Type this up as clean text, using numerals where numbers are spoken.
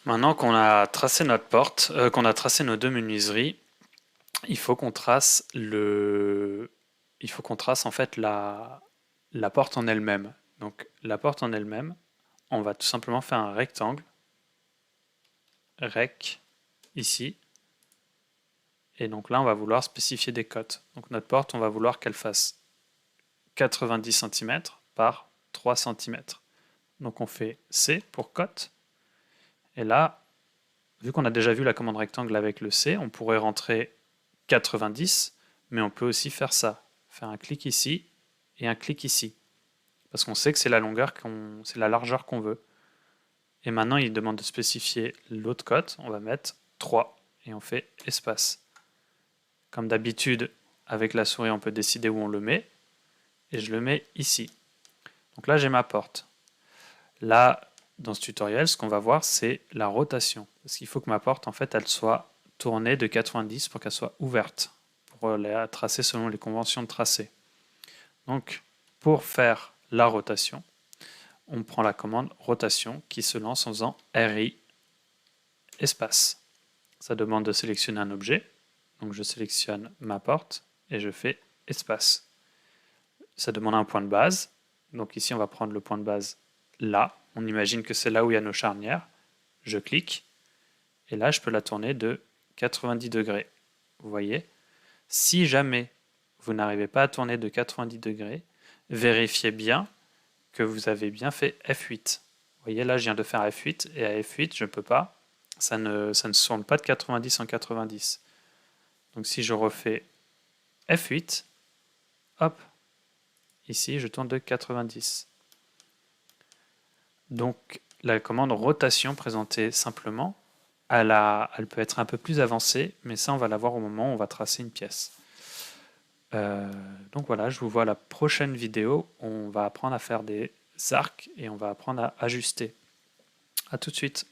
Maintenant qu'on a tracé notre porte, qu'on a tracé nos deux menuiseries, il faut qu'on trace en fait la porte en elle-même. Donc la porte en elle-même, on va tout simplement faire un rectangle, rec, ici. Et donc là, on va vouloir spécifier des cotes. Donc notre porte, on va vouloir qu'elle fasse 90 cm par 3 cm. Donc on fait C pour cote. Et là, vu qu'on a déjà vu la commande rectangle avec le C, on pourrait rentrer 90, mais on peut aussi faire ça. Faire un clic ici et un clic ici. Parce qu'on sait que c'est la longueur, c'est la largeur qu'on veut. Et maintenant, il demande de spécifier l'autre cote. On va mettre 3 et on fait espace. Comme d'habitude, avec la souris, on peut décider où on le met. Et je le mets ici. Donc là, j'ai ma porte. Là, dans ce tutoriel, ce qu'on va voir, c'est la rotation. Parce qu'il faut que ma porte, en fait, elle soit tournée de 90 pour qu'elle soit ouverte, pour la tracer selon les conventions de tracé. Donc, pour faire la rotation, on prend la commande rotation qui se lance en faisant RI espace. Ça demande de sélectionner un objet. Donc, je sélectionne ma porte et je fais espace. Ça demande un point de base. Donc ici, on va prendre le point de base là. On imagine que c'est là où il y a nos charnières. Je clique. Et là, je peux la tourner de 90 degrés. Vous voyez? Si jamais vous n'arrivez pas à tourner de 90 degrés, vérifiez bien que vous avez bien fait F8. Vous voyez, là, je viens de faire F8. Et à F8, je ne peux pas. Ça ne se tourne pas de 90 en 90. Donc si je refais F8, hop, ici, je tourne de 90. Donc la commande rotation présentée simplement, elle peut être un peu plus avancée, mais ça on va la voir au moment où on va tracer une pièce. Donc voilà, je vous vois à la prochaine vidéo, on va apprendre à faire des arcs et on va apprendre à ajuster. A tout de suite.